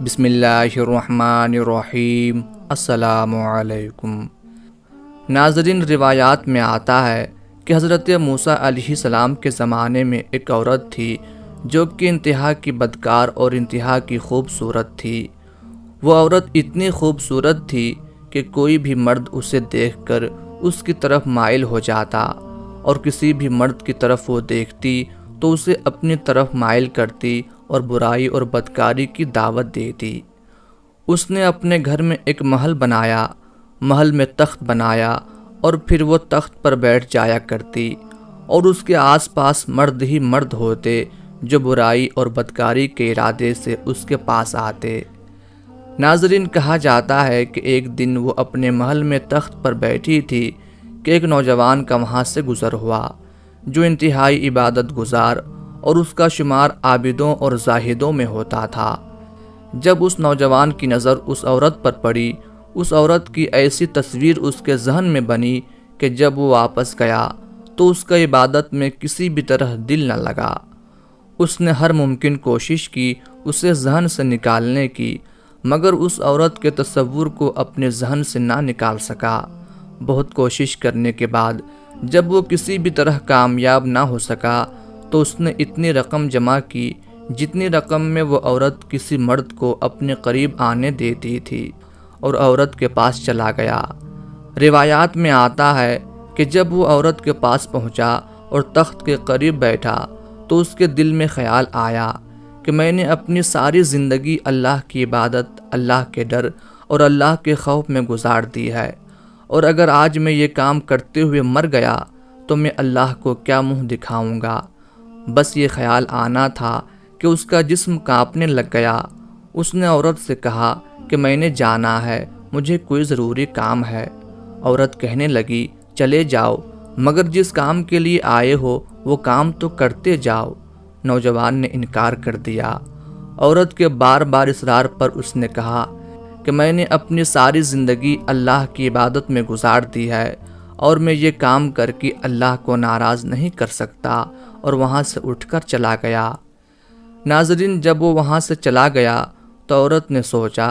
بسم اللہ الرحمن الرحیم۔ السلام علیکم۔ ناظرین، روایات میں آتا ہے کہ حضرت موسیٰ علیہ السلام کے زمانے میں ایک عورت تھی جو کہ انتہا کی بدکار اور انتہا کی خوبصورت تھی۔ وہ عورت اتنی خوبصورت تھی کہ کوئی بھی مرد اسے دیکھ کر اس کی طرف مائل ہو جاتا، اور کسی بھی مرد کی طرف وہ دیکھتی تو اسے اپنی طرف مائل کرتی اور برائی اور بدکاری کی دعوت دیتی۔ اس نے اپنے گھر میں ایک محل بنایا، محل میں تخت بنایا، اور پھر وہ تخت پر بیٹھ جایا کرتی، اور اس کے آس پاس مرد ہی مرد ہوتے جو برائی اور بدکاری کے ارادے سے اس کے پاس آتے۔ ناظرین، کہا جاتا ہے کہ ایک دن وہ اپنے محل میں تخت پر بیٹھی تھی کہ ایک نوجوان کا وہاں سے گزر ہوا جو انتہائی عبادت گزار اور اس کا شمار عابدوں اور زاہدوں میں ہوتا تھا۔ جب اس نوجوان کی نظر اس عورت پر پڑی، اس عورت کی ایسی تصویر اس کے ذہن میں بنی کہ جب وہ واپس گیا تو اس کا عبادت میں کسی بھی طرح دل نہ لگا۔ اس نے ہر ممکن کوشش کی اسے ذہن سے نکالنے کی، مگر اس عورت کے تصور کو اپنے ذہن سے نہ نکال سکا۔ بہت کوشش کرنے کے بعد جب وہ کسی بھی طرح کامیاب نہ ہو سکا تو اس نے اتنی رقم جمع کی جتنی رقم میں وہ عورت کسی مرد کو اپنے قریب آنے دیتی تھی، اور عورت کے پاس چلا گیا۔ روایات میں آتا ہے کہ جب وہ عورت کے پاس پہنچا اور تخت کے قریب بیٹھا تو اس کے دل میں خیال آیا کہ میں نے اپنی ساری زندگی اللہ کی عبادت، اللہ کے ڈر اور اللہ کے خوف میں گزار دی ہے، اور اگر آج میں یہ کام کرتے ہوئے مر گیا تو میں اللہ کو کیا منہ دکھاؤں گا۔ بس یہ خیال آنا تھا کہ اس کا جسم کانپنے لگ گیا۔ اس نے عورت سے کہا کہ میں نے جانا ہے، مجھے کوئی ضروری کام ہے۔ عورت کہنے لگی، چلے جاؤ، مگر جس کام کے لیے آئے ہو وہ کام تو کرتے جاؤ۔ نوجوان نے انکار کر دیا۔ عورت کے بار بار اصرار پر اس نے کہا کہ میں نے اپنی ساری زندگی اللہ کی عبادت میں گزار دی ہے، اور میں یہ کام کر کے اللہ کو ناراض نہیں کر سکتا، اور وہاں سے اٹھ کر چلا گیا۔ ناظرین، جب وہ وہاں سے چلا گیا تو عورت نے سوچا،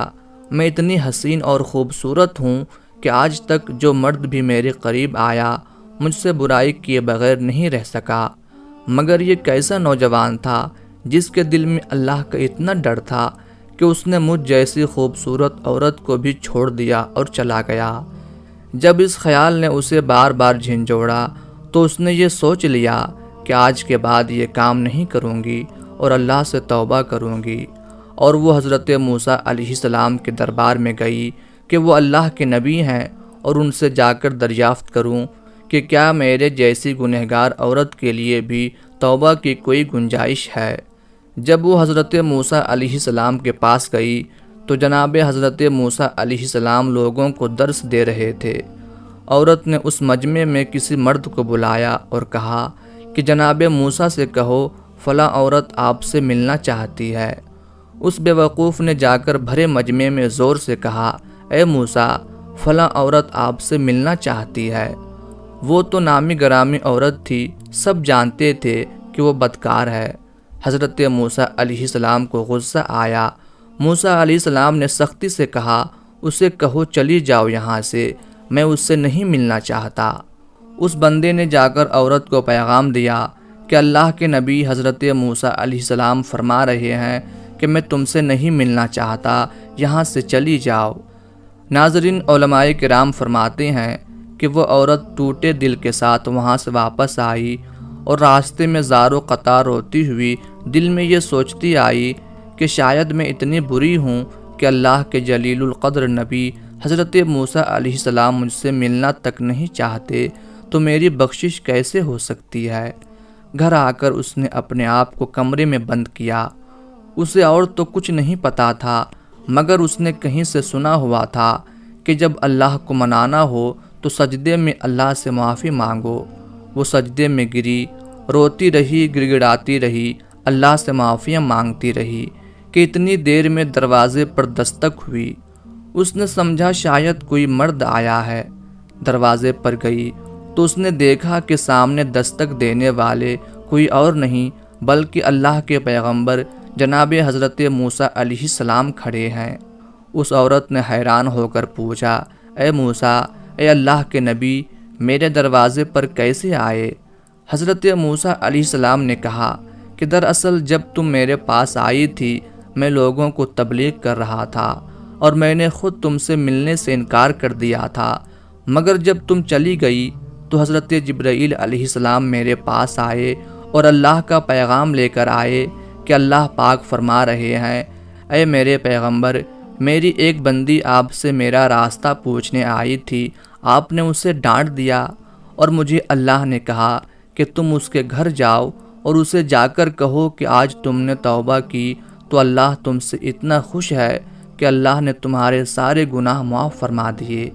میں اتنی حسین اور خوبصورت ہوں کہ آج تک جو مرد بھی میرے قریب آیا مجھ سے برائی کیے بغیر نہیں رہ سکا، مگر یہ کیسا نوجوان تھا جس کے دل میں اللہ کا اتنا ڈر تھا کہ اس نے مجھ جیسی خوبصورت عورت کو بھی چھوڑ دیا اور چلا گیا۔ جب اس خیال نے اسے بار بار جھنجھوڑا تو اس نے یہ سوچ لیا کہ آج کے بعد یہ کام نہیں کروں گی اور اللہ سے توبہ کروں گی، اور وہ حضرت موسیٰ علیہ السلام کے دربار میں گئی کہ وہ اللہ کے نبی ہیں، اور ان سے جا کر دریافت کروں کہ کیا میرے جیسی گنہگار عورت کے لیے بھی توبہ کی کوئی گنجائش ہے۔ جب وہ حضرت موسیٰ علیہ السلام کے پاس گئی تو جناب حضرت موسیٰ علیہ السلام لوگوں کو درس دے رہے تھے۔ عورت نے اس مجمع میں کسی مرد کو بلایا اور کہا کہ جناب موسیٰ سے کہو فلاں عورت آپ سے ملنا چاہتی ہے۔ اس بیوقوف نے جا کر بھرے مجمع میں زور سے کہا، اے موسیٰ، فلاں عورت آپ سے ملنا چاہتی ہے۔ وہ تو نامی گرامی عورت تھی، سب جانتے تھے کہ وہ بدکار ہے۔ حضرت موسیٰ علیہ السلام کو غصہ آیا۔ موسیٰ علیہ السلام نے سختی سے کہا، اسے کہو چلی جاؤ یہاں سے، میں اس سے نہیں ملنا چاہتا۔ اس بندے نے جا کر عورت کو پیغام دیا کہ اللہ کے نبی حضرت موسیٰ علیہ السلام فرما رہے ہیں کہ میں تم سے نہیں ملنا چاہتا، یہاں سے چلی جاؤ۔ ناظرین، علماء کرام فرماتے ہیں کہ وہ عورت ٹوٹے دل کے ساتھ وہاں سے واپس آئی، اور راستے میں زار و قطار روتی ہوئی دل میں یہ سوچتی آئی کہ شاید میں اتنی بری ہوں کہ اللہ کے جلیل القدر نبی حضرت موسیٰ علیہ السلام مجھ سے ملنا تک نہیں چاہتے، تو میری بخشش کیسے ہو سکتی ہے۔ گھر آ کر اس نے اپنے آپ کو کمرے میں بند کیا۔ اسے اور تو کچھ نہیں پتا تھا، مگر اس نے کہیں سے سنا ہوا تھا کہ جب اللہ کو منانا ہو تو سجدے میں اللہ سے معافی مانگو۔ وہ سجدے میں گری، روتی رہی، گڑ گڑاتی رہی، اللہ سے معافیاں مانگتی رہی کہ اتنی دیر میں دروازے پر دستک ہوئی۔ اس نے سمجھا شاید کوئی مرد آیا ہے۔ دروازے پر گئی تو اس نے دیکھا کہ سامنے دستک دینے والے کوئی اور نہیں بلکہ اللہ کے پیغمبر جناب حضرت موسیٰ علیہ السلام کھڑے ہیں۔ اس عورت نے حیران ہو کر پوچھا، اے موسیٰ، اے اللہ کے نبی، میرے دروازے پر کیسے آئے؟ حضرت موسیٰ علیہ السلام نے کہا کہ دراصل جب تم میرے پاس آئی تھی میں لوگوں کو تبلیغ کر رہا تھا اور میں نے خود تم سے ملنے سے انکار کر دیا تھا، مگر جب تم چلی گئی تو حضرت جبرائیل علیہ السلام میرے پاس آئے اور اللہ کا پیغام لے کر آئے کہ اللہ پاک فرما رہے ہیں، اے میرے پیغمبر، میری ایک بندی آپ سے میرا راستہ پوچھنے آئی تھی، آپ نے اسے ڈانٹ دیا، اور مجھے اللہ نے کہا کہ تم اس کے گھر جاؤ اور اسے جا کر کہو کہ آج تم نے توبہ کی تو اللہ تم سے اتنا خوش ہے کہ اللہ نے تمہارے سارے گناہ معاف فرما دیے۔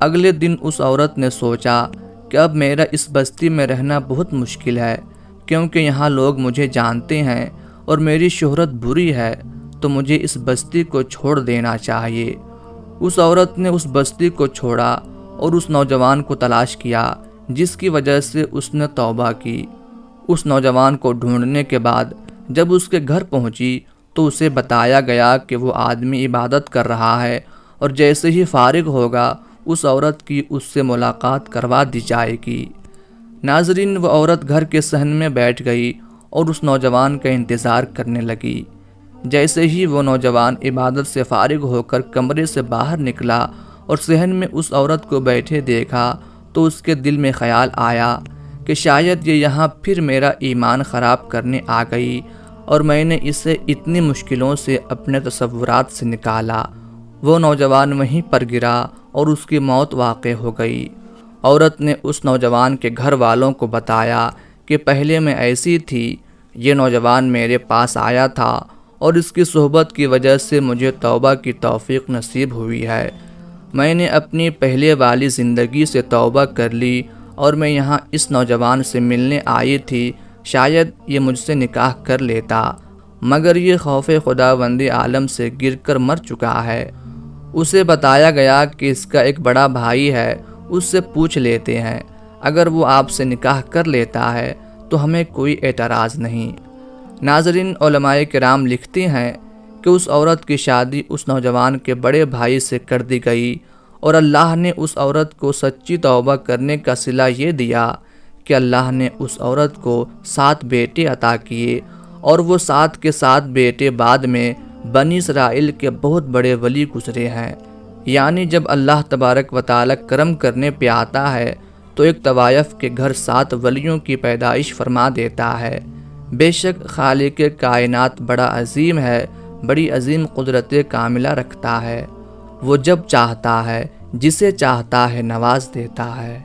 اگلے دن اس عورت نے سوچا کہ اب میرا اس بستی میں رہنا بہت مشکل ہے، کیونکہ یہاں لوگ مجھے جانتے ہیں اور میری شہرت بری ہے، تو مجھے اس بستی کو چھوڑ دینا چاہیے۔ اس عورت نے اس بستی کو چھوڑا اور اس نوجوان کو تلاش کیا جس کی وجہ سے اس نے توبہ کی۔ اس نوجوان کو ڈھونڈنے کے بعد جب اس کے گھر پہنچی تو اسے بتایا گیا کہ وہ آدمی عبادت کر رہا ہے اور جیسے ہی فارغ ہوگا اس عورت کی اس سے ملاقات کروا دی جائے گی۔ ناظرین، وہ عورت گھر کے صحن میں بیٹھ گئی اور اس نوجوان کا انتظار کرنے لگی۔ جیسے ہی وہ نوجوان عبادت سے فارغ ہو کر کمرے سے باہر نکلا اور صحن میں اس عورت کو بیٹھے دیکھا تو اس کے دل میں خیال آیا کہ شاید یہ یہاں پھر میرا ایمان خراب کرنے آ گئی اور میں نے اسے اتنی مشکلوں سے اپنے تصورات سے نکالا۔ وہ نوجوان وہیں پر گرا اور اس کی موت واقع ہو گئی۔ عورت نے اس نوجوان کے گھر والوں کو بتایا کہ پہلے میں ایسی تھی، یہ نوجوان میرے پاس آیا تھا اور اس کی صحبت کی وجہ سے مجھے توبہ کی توفیق نصیب ہوئی ہے۔ میں نے اپنی پہلے والی زندگی سے توبہ کر لی اور میں یہاں اس نوجوان سے ملنے آئی تھی، شاید یہ مجھ سے نکاح کر لیتا، مگر یہ خوف خداوند عالم سے گر کر مر چکا ہے۔ اسے بتایا گیا کہ اس کا ایک بڑا بھائی ہے، اس سے پوچھ لیتے ہیں، اگر وہ آپ سے نکاح کر لیتا ہے تو ہمیں کوئی اعتراض نہیں۔ ناظرین، علماء کرام لکھتے ہیں کہ اس عورت کی شادی اس نوجوان کے بڑے بھائی سے کر دی گئی اور اللہ نے اس عورت کو سچی توبہ کرنے کا صلہ یہ دیا کہ اللہ نے اس عورت کو 7 بیٹے عطا کیے، اور وہ 7 کے 7 بیٹے بعد میں بنی اسرائیل کے بہت بڑے ولی گزرے ہیں۔ یعنی جب اللہ تبارک و تعالی کرم کرنے پہ آتا ہے تو ایک طوائف کے گھر 7 ولیوں کی پیدائش فرما دیتا ہے۔ بے شک خالق کائنات بڑا عظیم ہے، بڑی عظیم قدرت کاملہ رکھتا ہے، وہ جب چاہتا ہے جسے چاہتا ہے نواز دیتا ہے۔